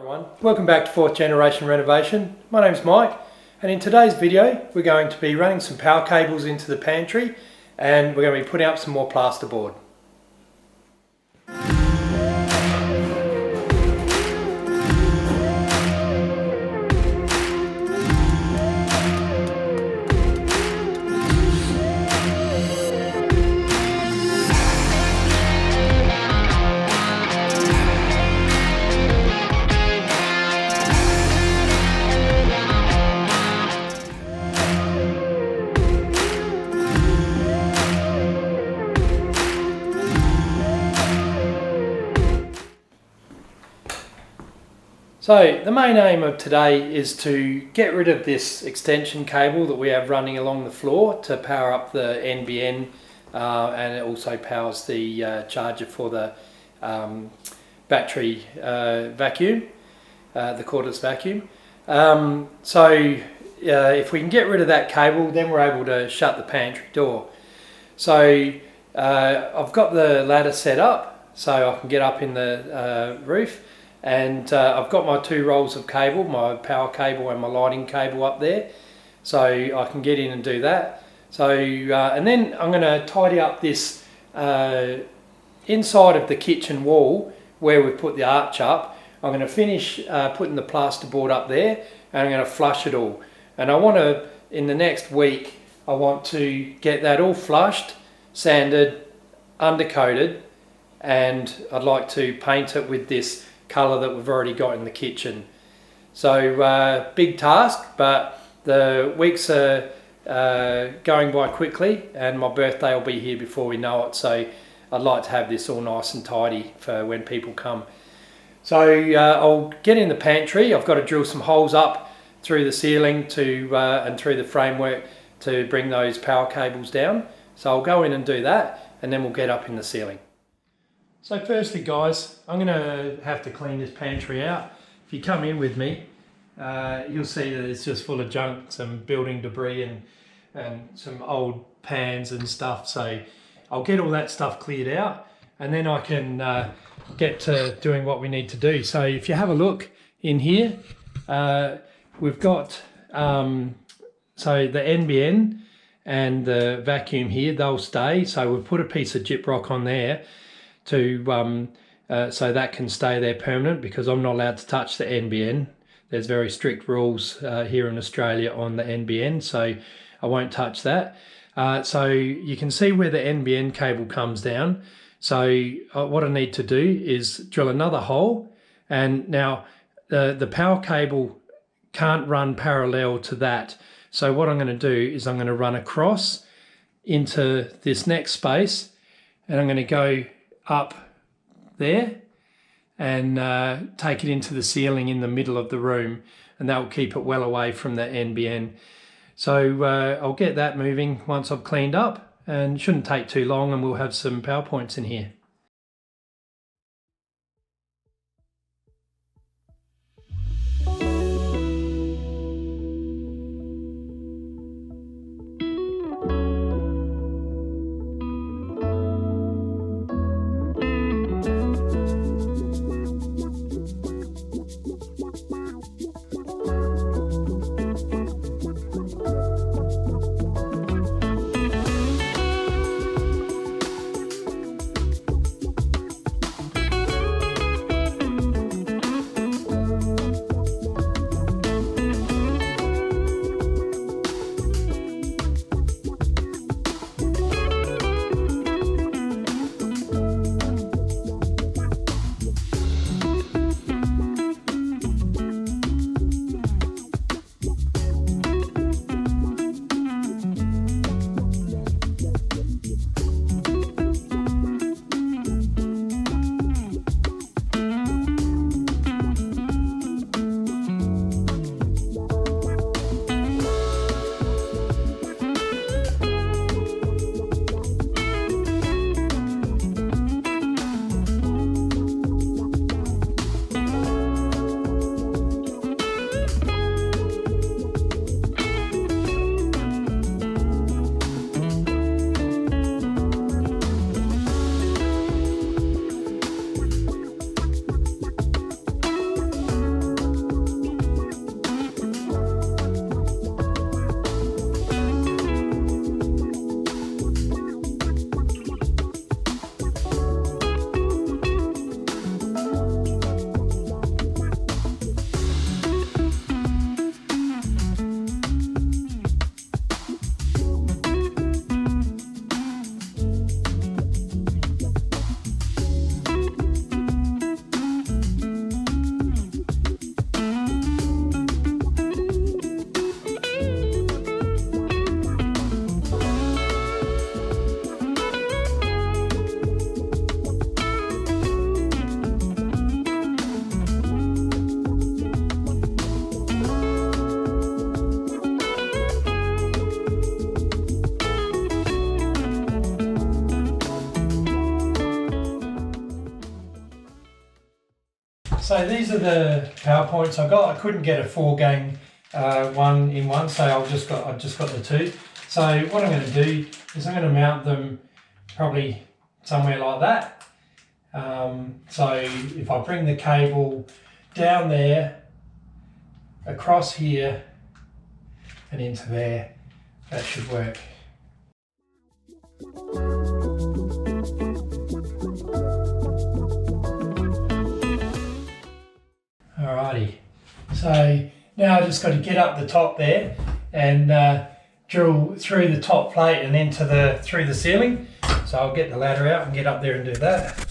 everyone, welcome back to 4th Generation Renovation. My name's Mike, and in today's video we're going to be running some power cables into the pantry and we're going to be putting up some more plasterboard. So the main aim of today is to get rid of this extension cable that we have running along the floor to power up the NBN, and it also powers the charger for the battery vacuum, the cordless vacuum. If we can get rid of that cable, then we're able to shut the pantry door. So I've got the ladder set up so I can get up in the roof. And I've got my 2 rolls of cable, my power cable and my lighting cable up there, so I can get in and do that. So and then I'm going to tidy up this inside of the kitchen wall where we've put the arch up. I'm going to finish putting the plasterboard up there, and I'm going to flush it all. And I want to, in the next week, I want to get that all flushed, sanded, undercoated, and I'd like to paint it with this colour that we've already got in the kitchen. So big task, but the weeks are going by quickly and my birthday will be here before we know it, so I'd like to have this all nice and tidy for when people come. So I'll get in the pantry. I've got to drill some holes up through the ceiling and through the framework to bring those power cables down. So I'll go in and do that, and then we'll get up in the ceiling. So firstly guys, I'm going to have to clean this pantry out. If you come in with me, you'll see that it's just full of junk, some building debris and some old pans and stuff. So I'll get all that stuff cleared out, and then I can get to doing what we need to do. So if you have a look in here, we've got so the NBN and the vacuum here, they'll stay. So we've put a piece of gyprock on there to so that can stay there permanent, because I'm not allowed to touch the NBN. There's very strict rules here in Australia on the NBN, so I won't touch that. So you can see where the NBN cable comes down. So what I need to do is drill another hole, and now the power cable can't run parallel to that. So what I'm going to do is I'm going to run across into this next space, and I'm going to go up there and take it into the ceiling in the middle of the room, and that will keep it well away from the NBN. So I'll get that moving once I've cleaned up, and it shouldn't take too long, and we'll have some power points in here. So these are the PowerPoints I got. I couldn't get a 4-gang one in one, so I've just got the 2. So what I'm going to do is I'm going to mount them probably somewhere like that. So if I bring the cable down there, across here and into there, that should work. Alrighty, so now I just got to get up the top there and drill through the top plate and into through the ceiling. So I'll get the ladder out and get up there and do that.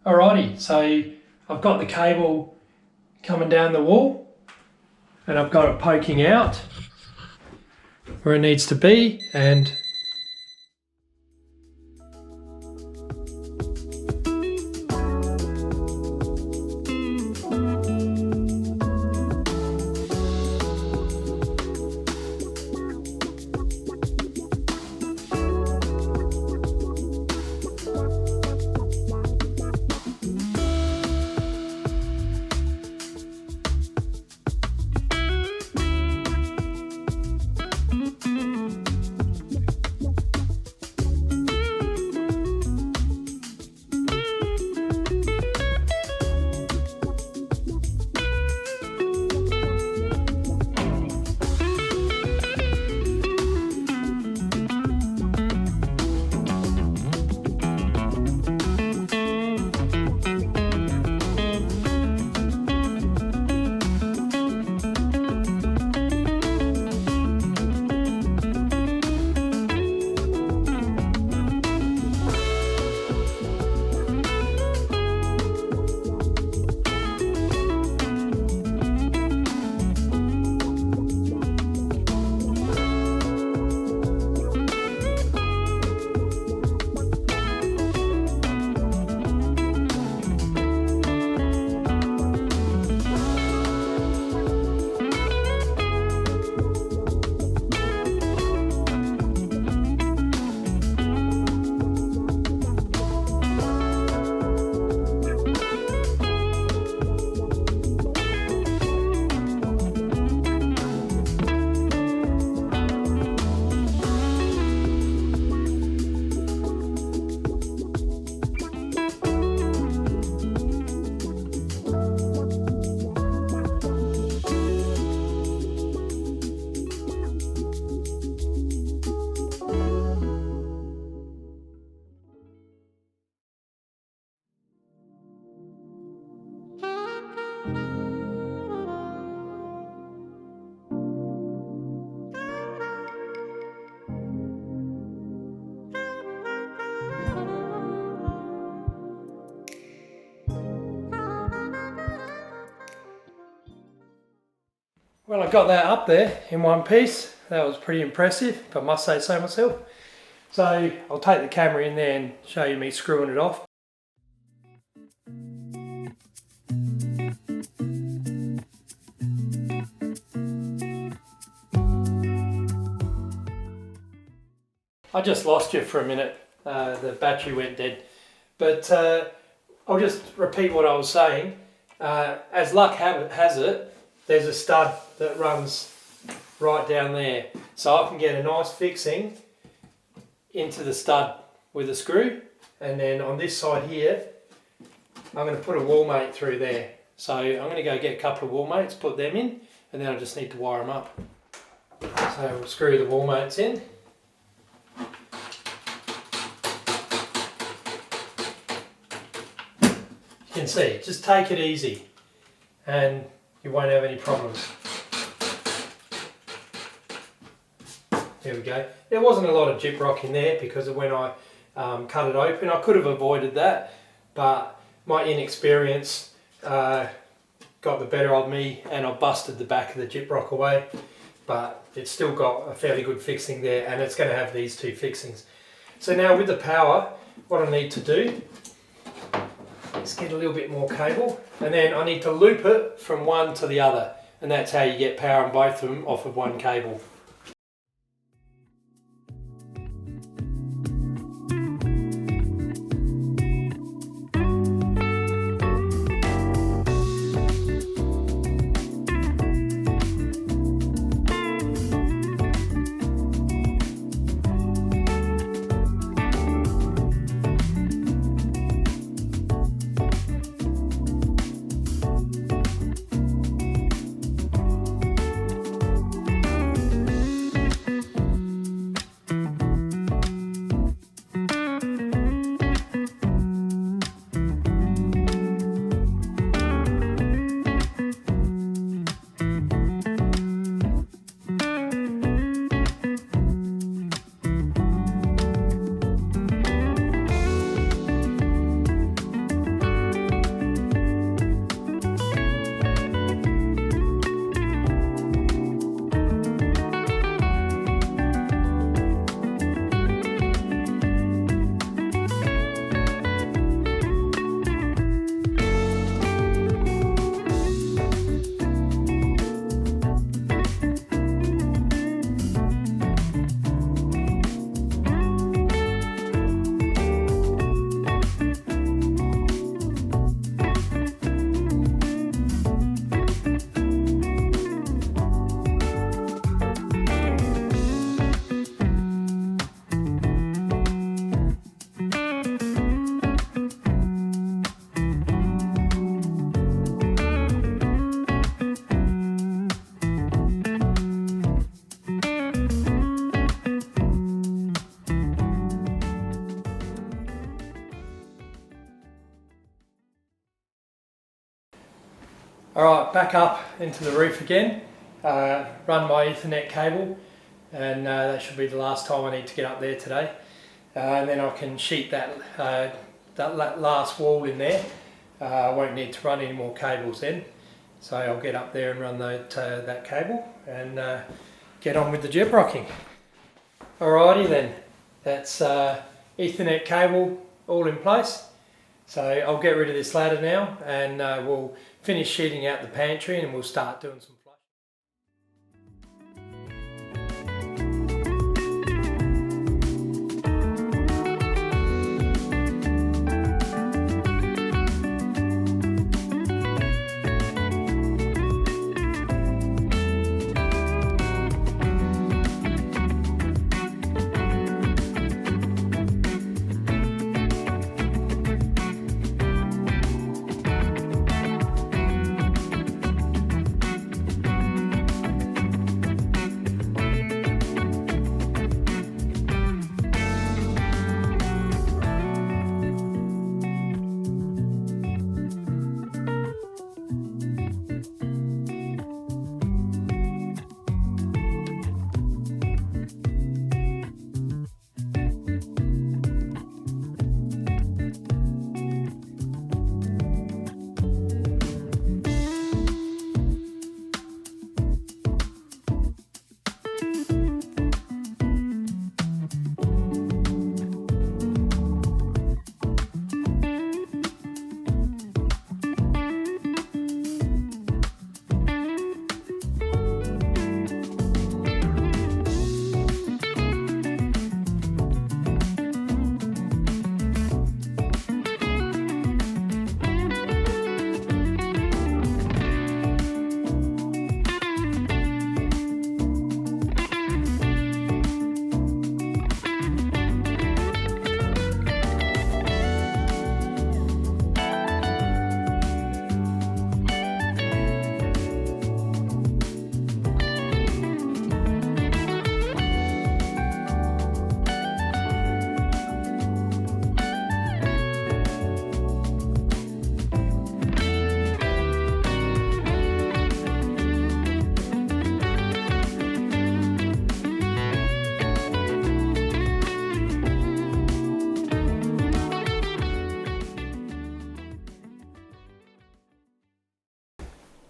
Alrighty, so I've got the cable coming down the wall and I've got it poking out where it needs to be, and well, I got that up there in one piece. That was pretty impressive, if I must say so myself. So I'll take the camera in there and show you me screwing it off. I just lost you for a minute. The battery went dead. But I'll just repeat what I was saying. As luck has it, there's a stud that runs right down there. So I can get a nice fixing into the stud with a screw. And then on this side here, I'm going to put a wall mate through there. So I'm going to go get a couple of wall mates, put them in, and then I just need to wire them up. So we'll screw the wall mates in. You can see, just take it easy and you won't have any problems. There we go. There wasn't a lot of gyprock in there because of when I cut it open. I could have avoided that, but my inexperience got the better of me and I busted the back of the gyprock away. But it's still got a fairly good fixing there, and it's going to have these two fixings. So now with the power, what I need to do is get a little bit more cable, and then I need to loop it from one to the other, and that's how you get power on both of them off of one cable. Alright, back up into the roof again, run my Ethernet cable, and that should be the last time I need to get up there today. And then I can sheet that last wall in there. I won't need to run any more cables then. So I'll get up there and run that cable and get on with the gyprocking. Alrighty then, that's Ethernet cable all in place. So I'll get rid of this ladder now, and we'll finish sheeting out the pantry and we'll start doing some flush.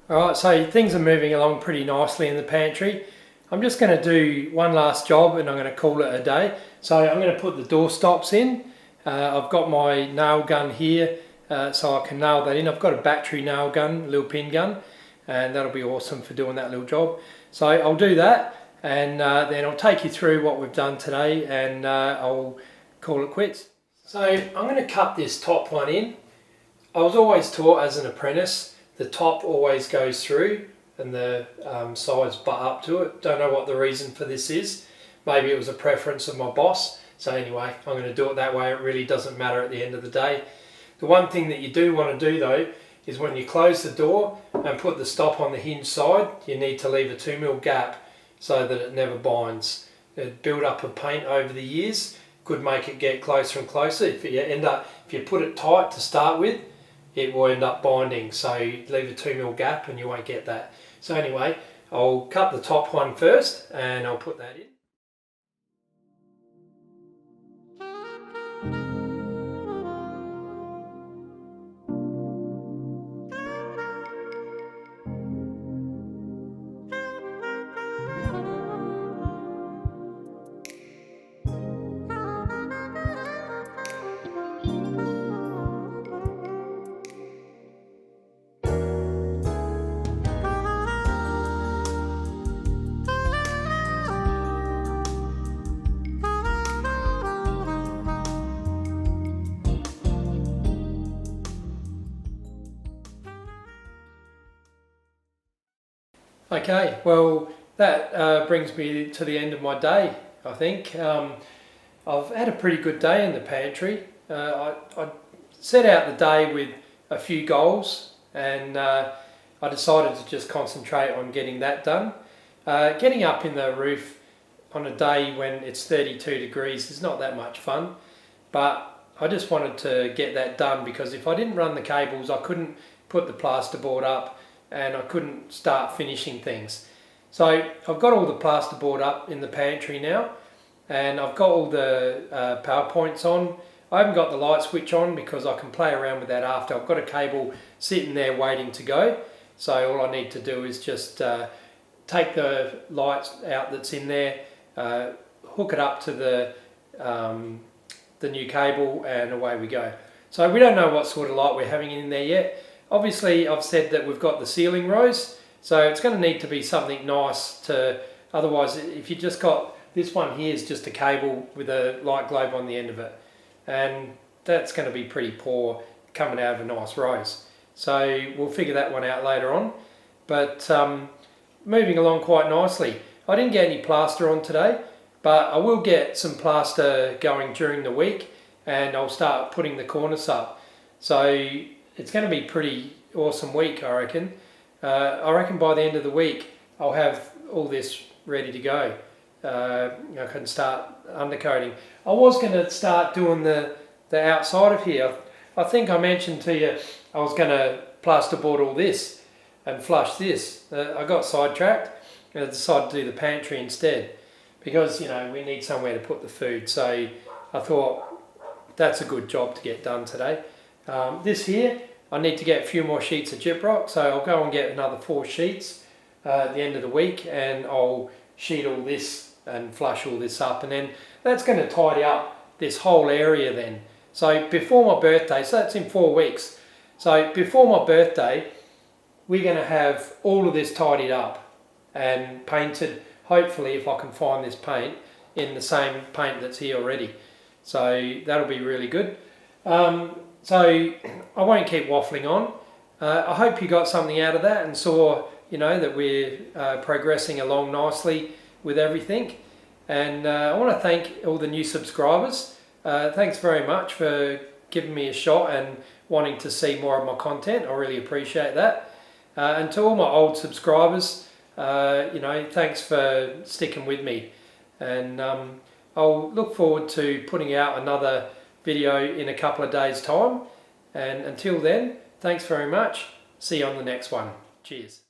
Alright, so things are moving along pretty nicely in the pantry. I'm just going to do one last job and I'm going to call it a day. So I'm going to put the door stops in. I've got my nail gun here so I can nail that in. I've got a battery nail gun, little pin gun, and that'll be awesome for doing that little job. So I'll do that, and then I'll take you through what we've done today, and I'll call it quits. So I'm going to cut this top one in. I was always taught as an apprentice, the top always goes through and the sides butt up to it. Don't know what the reason for this is. Maybe it was a preference of my boss. So anyway, I'm going to do it that way. It really doesn't matter at the end of the day. The one thing that you do want to do though is when you close the door and put the stop on the hinge side, you need to leave a 2mm gap so that it never binds. The build up of paint over the years could make it get closer and closer. If you put it tight to start with, it will end up binding. So leave a 2mm gap and you won't get that. So anyway, I'll cut the top one first and I'll put that in. Okay, well that brings me to the end of my day, I think. I've had a pretty good day in the pantry. I set out the day with a few goals, and I decided to just concentrate on getting that done. Getting up in the roof on a day when it's 32 degrees is not that much fun, but I just wanted to get that done because if I didn't run the cables I couldn't put the plasterboard up and I couldn't start finishing things. So I've got all the plasterboard up in the pantry now, and I've got all the power points on. I haven't got the light switch on because I can play around with that after. I've got a cable sitting there waiting to go, so all I need to do is just take the light out that's in there, hook it up to the new cable, and away we go. So we don't know what sort of light we're having in there yet. Obviously I've said that we've got the ceiling rose, so it's going to need to be something nice to, otherwise if you just got, this one here is just a cable with a light globe on the end of it, and that's going to be pretty poor coming out of a nice rose. So we'll figure that one out later on, but moving along quite nicely. I didn't get any plaster on today, but I will get some plaster going during the week, and I'll start putting the cornice up. So it's going to be a pretty awesome week, I reckon. I reckon by the end of the week I'll have all this ready to go. I can start undercoating. I was going to start doing the outside of here. I think I mentioned to you I was going to plasterboard all this and flush this. I got sidetracked and I decided to do the pantry instead because, you know, we need somewhere to put the food. So I thought that's a good job to get done today. This here, I need to get a few more sheets of gyprock, so I'll go and get another 4 sheets at the end of the week, and I'll sheet all this and flush all this up, and then that's going to tidy up this whole area then. So before my birthday, so that's in 4 weeks, so before my birthday we're going to have all of this tidied up and painted, hopefully if I can find this paint, in the same paint that's here already. So that'll be really good. So I won't keep waffling on. I hope you got something out of that and saw, you know, that we're progressing along nicely with everything. And I want to thank all the new subscribers. Thanks very much for giving me a shot and wanting to see more of my content. I really appreciate that. And to all my old subscribers, you know, thanks for sticking with me. And I'll look forward to putting out another video in a couple of days' time, and until then, thanks very much. See you on the next one. Cheers.